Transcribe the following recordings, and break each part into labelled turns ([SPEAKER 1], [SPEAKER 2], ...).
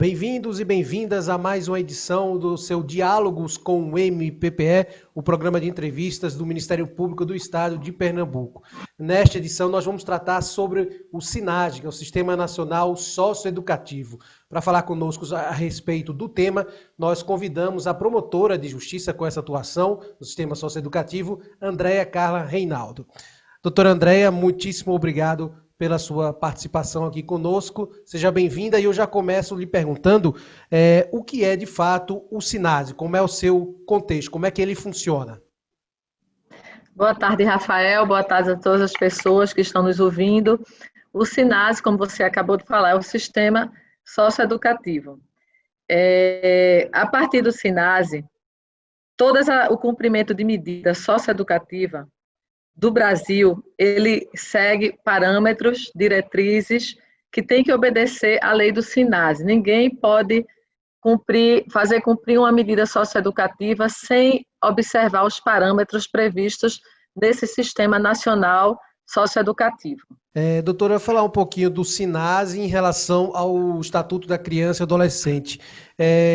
[SPEAKER 1] Bem-vindos e bem-vindas a mais uma edição do seu Diálogos com o MPPE, o programa de entrevistas do Ministério Público do Estado de Pernambuco. Nesta edição, nós vamos tratar sobre o SINASE, que é o Sistema Nacional Socioeducativo. Para falar conosco a respeito do tema, nós convidamos a promotora de justiça com essa atuação no Sistema Socioeducativo, Andréa Carla Reinaldo. Doutora Andréa, muitíssimo obrigado pela sua participação aqui conosco. Seja bem-vinda e eu já começo lhe perguntando o que é de fato o SINASE, como é o seu contexto, como é que ele funciona?
[SPEAKER 2] Boa tarde, Rafael. Boa tarde a todas as pessoas que estão nos ouvindo. O SINASE, como você acabou de falar, é o Sistema Socioeducativo. A partir do SINASE, o cumprimento de medida socioeducativa do Brasil, ele segue parâmetros, diretrizes que tem que obedecer à lei do SINASE. Ninguém pode fazer cumprir uma medida socioeducativa sem observar os parâmetros previstos nesse Sistema Nacional Socioeducativo.
[SPEAKER 1] Doutora, falar um pouquinho do SINASE em relação ao Estatuto da Criança e Adolescente.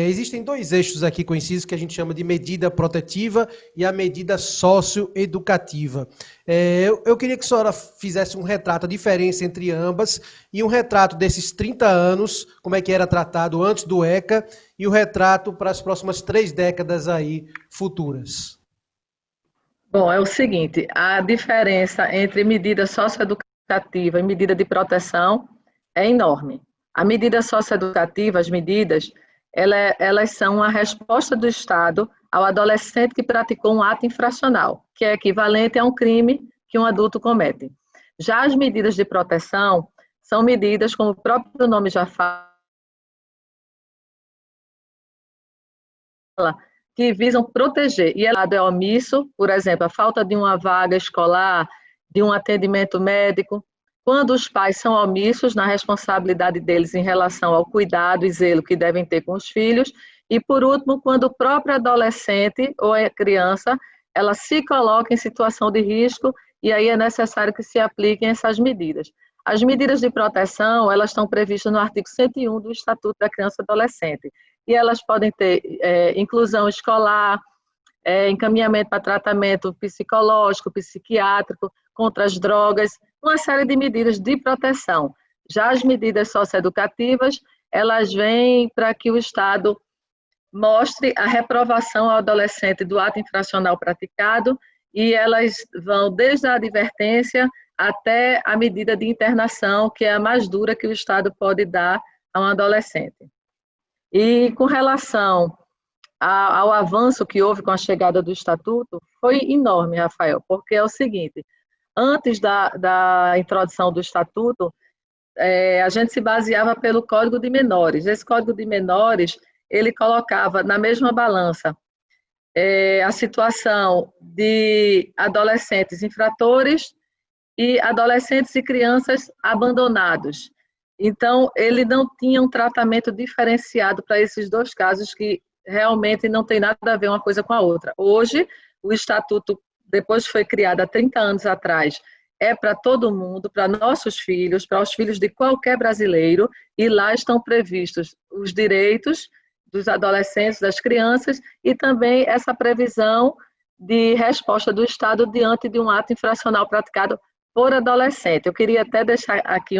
[SPEAKER 1] Existem dois eixos aqui conhecidos que a gente chama de medida protetiva e a medida socioeducativa. Eu queria que a senhora fizesse um retrato, a diferença entre ambas, e um retrato desses 30 anos, como é que era tratado antes do ECA, e o retrato para as próximas 3 décadas aí futuras.
[SPEAKER 2] Bom, é o seguinte, a diferença entre medida socioeducativa e medida de proteção é enorme. A medida socioeducativa, as medidas, elas são a resposta do Estado ao adolescente que praticou um ato infracional, que é equivalente a um crime que um adulto comete. Já as medidas de proteção são medidas, como o próprio nome já fala, que visam proteger, e o Estado é omisso, por exemplo, a falta de uma vaga escolar, de um atendimento médico, quando os pais são omissos na responsabilidade deles em relação ao cuidado e zelo que devem ter com os filhos, e por último, quando o próprio adolescente ou a criança, ela se coloca em situação de risco, e aí é necessário que se apliquem essas medidas. As medidas de proteção, elas estão previstas no artigo 101 do Estatuto da Criança e Adolescente, e elas podem ter inclusão escolar, encaminhamento para tratamento psicológico, psiquiátrico, contra as drogas, uma série de medidas de proteção. Já as medidas socioeducativas, elas vêm para que o Estado mostre a reprovação ao adolescente do ato infracional praticado, e elas vão desde a advertência até a medida de internação, que é a mais dura que o Estado pode dar a um adolescente. E com relação ao avanço que houve com a chegada do Estatuto, foi enorme, Rafael, porque é o seguinte, antes da introdução do Estatuto, a gente se baseava pelo Código de Menores. Esse Código de Menores, ele colocava na mesma balança a situação de adolescentes infratores e adolescentes e crianças abandonados. Então, ele não tinha um tratamento diferenciado para esses dois casos que realmente não tem nada a ver uma coisa com a outra. Hoje, o Estatuto, depois que foi criado há 30 anos atrás, é para todo mundo, para nossos filhos, para os filhos de qualquer brasileiro, e lá estão previstos os direitos dos adolescentes, das crianças, e também essa previsão de resposta do Estado diante de um ato infracional praticado por adolescente. Eu queria até deixar aqui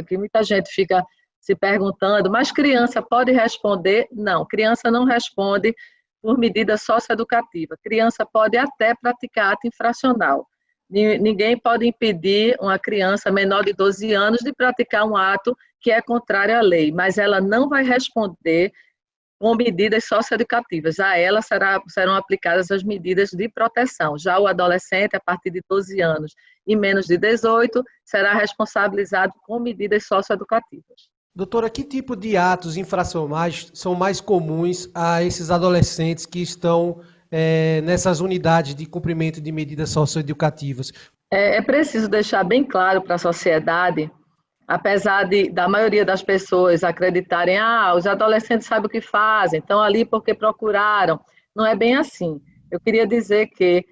[SPEAKER 2] que muita gente fica se perguntando, mas criança pode responder? Não, criança não responde por medida socioeducativa. Criança pode até praticar ato infracional. Ninguém pode impedir uma criança menor de 12 anos de praticar um ato que é contrário à lei, mas ela não vai responder com medidas socioeducativas. A ela serão aplicadas as medidas de proteção. Já o adolescente, a partir de 12 anos e menos de 18, será responsabilizado com medidas socioeducativas.
[SPEAKER 1] Doutora, que tipo de atos infracionais são mais comuns a esses adolescentes que estão nessas unidades de cumprimento de medidas socioeducativas?
[SPEAKER 2] É preciso deixar bem claro para a sociedade, apesar da maioria das pessoas acreditarem, os adolescentes sabem o que fazem, estão ali porque procuraram. Não é bem assim. Eu queria dizer que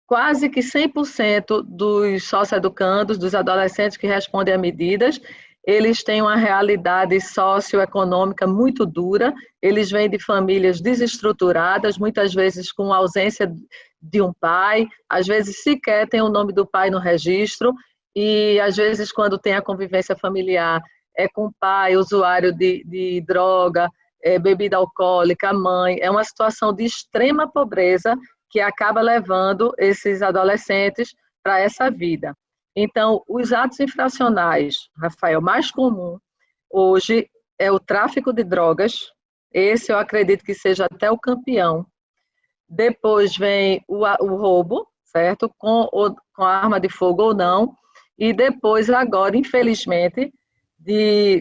[SPEAKER 2] quase que 100% dos socioeducandos, dos adolescentes que respondem a medidas, eles têm uma realidade socioeconômica muito dura, eles vêm de famílias desestruturadas, muitas vezes com ausência de um pai, às vezes sequer tem o nome do pai no registro, e às vezes quando tem a convivência familiar é com o pai, usuário de droga, bebida alcoólica, mãe, é uma situação de extrema pobreza que acaba levando esses adolescentes para essa vida. Então, os atos infracionais, Rafael, mais comum hoje é o tráfico de drogas, esse eu acredito que seja até o campeão. Depois vem o roubo, certo? Com arma de fogo ou não. E depois, agora, infelizmente,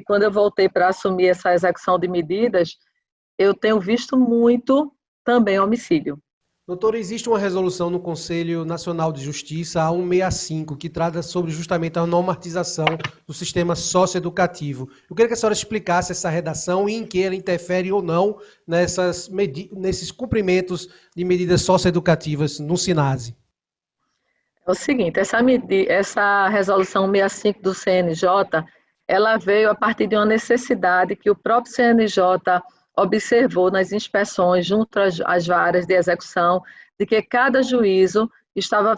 [SPEAKER 2] quando eu voltei para assumir essa execução de medidas, eu tenho visto muito também homicídio.
[SPEAKER 1] Doutor, existe uma resolução no Conselho Nacional de Justiça, a 165, que trata sobre justamente a normatização do sistema socioeducativo. Eu queria que a senhora explicasse essa redação e em que ela interfere ou não nesses cumprimentos de medidas socioeducativas no SINASE.
[SPEAKER 2] É o seguinte, essa resolução 165 do CNJ, ela veio a partir de uma necessidade que o próprio CNJ observou nas inspeções junto às varas de execução, de que cada juízo estava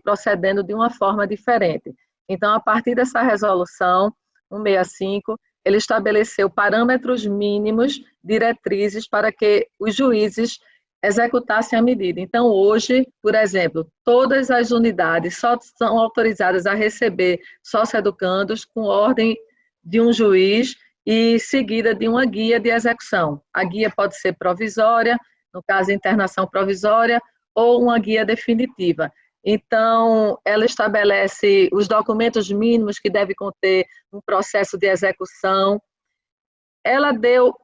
[SPEAKER 2] procedendo de uma forma diferente. Então, a partir dessa resolução 165, ele estabeleceu parâmetros mínimos, diretrizes para que os juízes executassem a medida. Então, hoje, por exemplo, todas as unidades só são autorizadas a receber socioeducandos com ordem de um juiz e seguida de uma guia de execução. A guia pode ser provisória, no caso, internação provisória, ou uma guia definitiva. Então, ela estabelece os documentos mínimos que deve conter um processo de execução. Ela deu,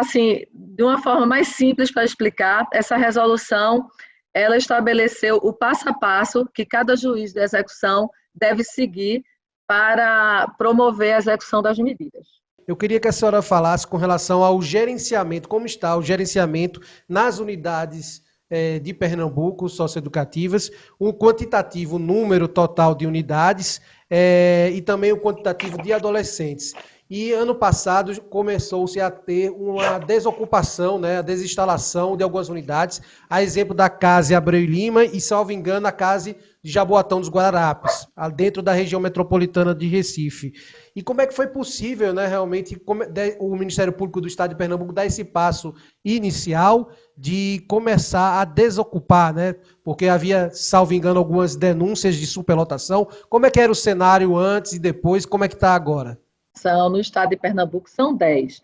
[SPEAKER 2] assim, de uma forma mais simples para explicar, essa resolução, ela estabeleceu o passo a passo que cada juiz de execução deve seguir para promover a execução das medidas.
[SPEAKER 1] Eu queria que a senhora falasse com relação ao gerenciamento, como está o gerenciamento nas unidades de Pernambuco socioeducativas, um quantitativo número total de unidades e também o quantitativo de adolescentes. E ano passado começou-se a ter uma desocupação, né, a desinstalação de algumas unidades, a exemplo da CASE Abreu e Lima e, salvo engano, a CASE de Jaboatão dos Guararapes, dentro da região metropolitana de Recife. E como é que foi possível, né, realmente, o Ministério Público do Estado de Pernambuco dar esse passo inicial de começar a desocupar, né? Porque havia, salvo engano, algumas denúncias de superlotação. Como é que era o cenário antes e depois? Como é que está agora?
[SPEAKER 2] No estado de Pernambuco são 10.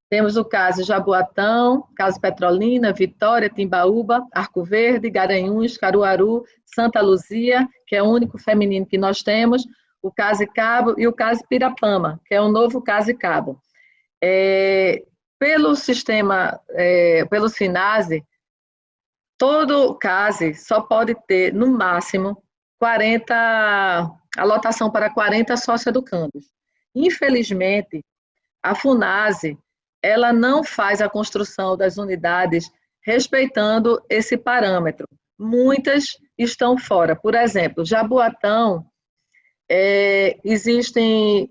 [SPEAKER 2] Temos o caso Jaboatão, caso Petrolina, Vitória, Timbaúba, Arco Verde, Garanhuns, Caruaru, Santa Luzia, que é o único feminino que nós temos, o caso Cabo e o caso Pirapama, que é um novo caso Cabo. Pelo sistema, pelo SINASE, todo caso só pode ter, no máximo, a lotação para 40 socioeducandos. Infelizmente, a FUNASE, ela não faz a construção das unidades respeitando esse parâmetro. Muitas estão fora. Por exemplo, Jaboatão,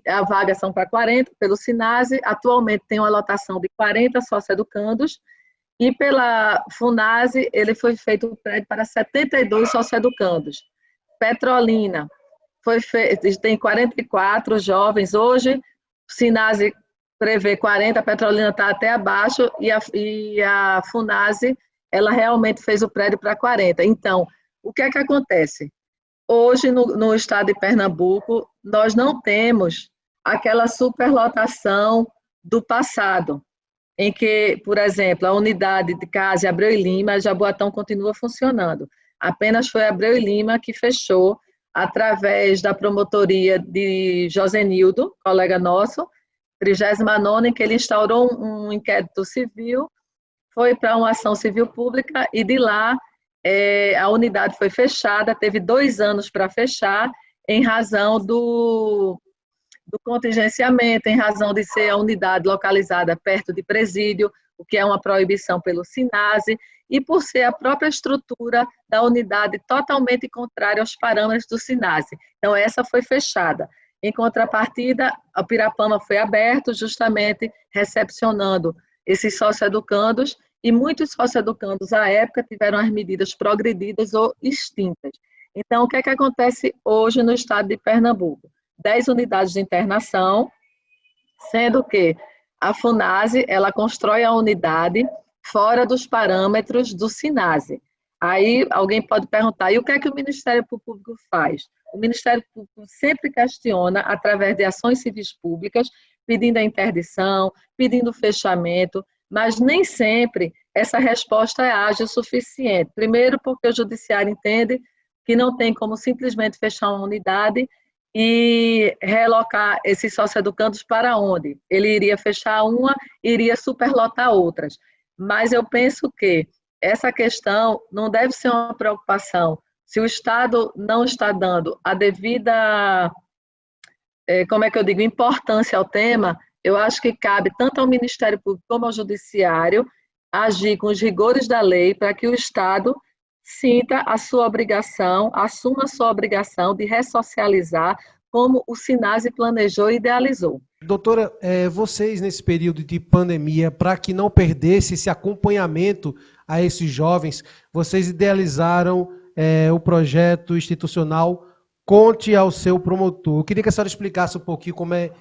[SPEAKER 2] a vaga são para 40 pelo SINASE, atualmente tem uma lotação de 40 socioeducandos, e pela FUNASE ele foi feito um prédio para 72 socioeducandos. Petrolina, tem 44 jovens, hoje o SINASE prevê 40, a Petrolina está até abaixo, e a FUNASE, ela realmente fez o prédio para 40. Então, o que é que acontece? Hoje, no estado de Pernambuco, nós não temos aquela superlotação do passado, em que, por exemplo, a unidade de CASE Abreu e Lima, a Jaboatão continua funcionando. Apenas foi Abreu e Lima que fechou através da promotoria de Josenildo, colega nosso, 39ª, em que ele instaurou um inquérito civil, foi para uma ação civil pública e de lá a unidade foi fechada, teve 2 anos para fechar, em razão do contingenciamento, em razão de ser a unidade localizada perto de presídio, o que é uma proibição pelo SINASE, e por ser a própria estrutura da unidade totalmente contrária aos parâmetros do SINASE. Então, essa foi fechada. Em contrapartida, a Pirapama foi aberto justamente recepcionando esses socioeducandos e muitos socioeducandos à época tiveram as medidas progredidas ou extintas. Então, o que é que acontece hoje no estado de Pernambuco? 10 unidades de internação, sendo que a FUNASE, ela constrói a unidade fora dos parâmetros do SINASE. Aí alguém pode perguntar, e o que é que o Ministério Público faz? O Ministério Público sempre questiona, através de ações civis públicas, pedindo a interdição, pedindo o fechamento, mas nem sempre essa resposta é ágil o suficiente. Primeiro, porque o judiciário entende que não tem como simplesmente fechar uma unidade e relocar esses socioeducandos para onde? Ele iria fechar uma, iria superlotar outras. Mas eu penso que essa questão não deve ser uma preocupação. Se o Estado não está dando a devida, como é que eu digo, importância ao tema, eu acho que cabe tanto ao Ministério Público como ao Judiciário agir com os rigores da lei para que o Estado sinta a sua obrigação, assuma a sua obrigação de ressocializar como o SINASE planejou e idealizou.
[SPEAKER 1] Doutora, vocês nesse período de pandemia, para que não perdesse esse acompanhamento a esses jovens, vocês idealizaram o projeto institucional Conte ao Seu Promotor. Eu queria que a senhora explicasse um pouquinho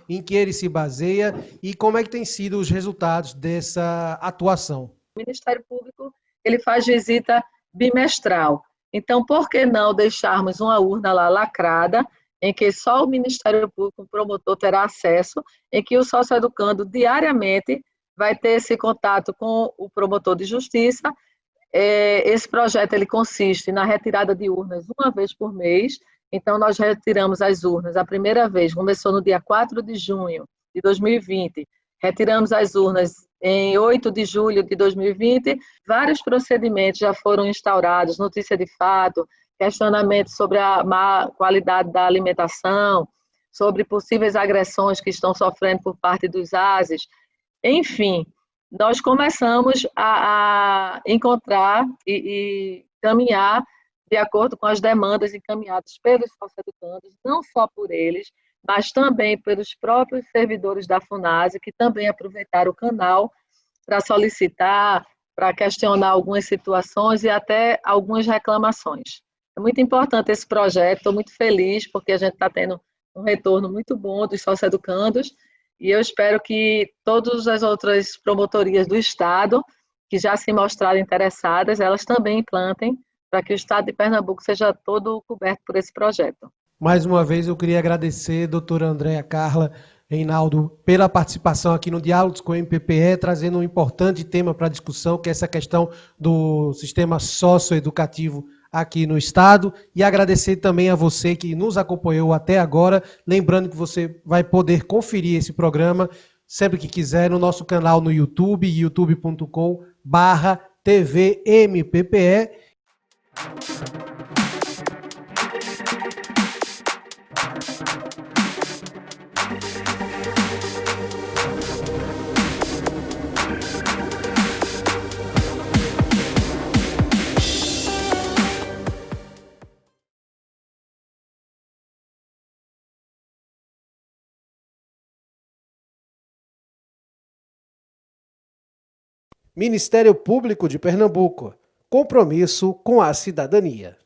[SPEAKER 1] em que ele se baseia e como é que têm sido os resultados dessa atuação.
[SPEAKER 2] O Ministério Público, ele faz visita bimestral. Então, por que não deixarmos uma urna lá lacrada, em que só o Ministério Público, o promotor, terá acesso, em que o socioeducando diariamente vai ter esse contato com o promotor de justiça. Esse projeto ele consiste na retirada de urnas uma vez por mês. Então, nós retiramos as urnas. A primeira vez começou no dia 4 de junho de 2020. Retiramos as urnas em 8 de julho de 2020. Vários procedimentos já foram instaurados, notícia de fato, questionamentos sobre a má qualidade da alimentação, sobre possíveis agressões que estão sofrendo por parte dos ASES. Enfim, nós começamos a encontrar e caminhar de acordo com as demandas encaminhadas pelos socioeducandos, não só por eles, mas também pelos próprios servidores da FUNASE, que também aproveitaram o canal para solicitar, para questionar algumas situações e até algumas reclamações. É muito importante esse projeto, estou muito feliz, porque a gente está tendo um retorno muito bom dos socioeducandos, e eu espero que todas as outras promotorias do Estado, que já se mostraram interessadas, elas também implantem, para que o Estado de Pernambuco seja todo coberto por esse projeto.
[SPEAKER 1] Mais uma vez, eu queria agradecer, doutora Andréa Carla Reinaldo, pela participação aqui no Diálogos com o MPPE, trazendo um importante tema para a discussão, que é essa questão do sistema socioeducativo aqui no Estado, e agradecer também a você que nos acompanhou até agora, lembrando que você vai poder conferir esse programa sempre que quiser no nosso canal no YouTube, youtube.com/tvmppe. Ministério Público de Pernambuco. Compromisso com a cidadania.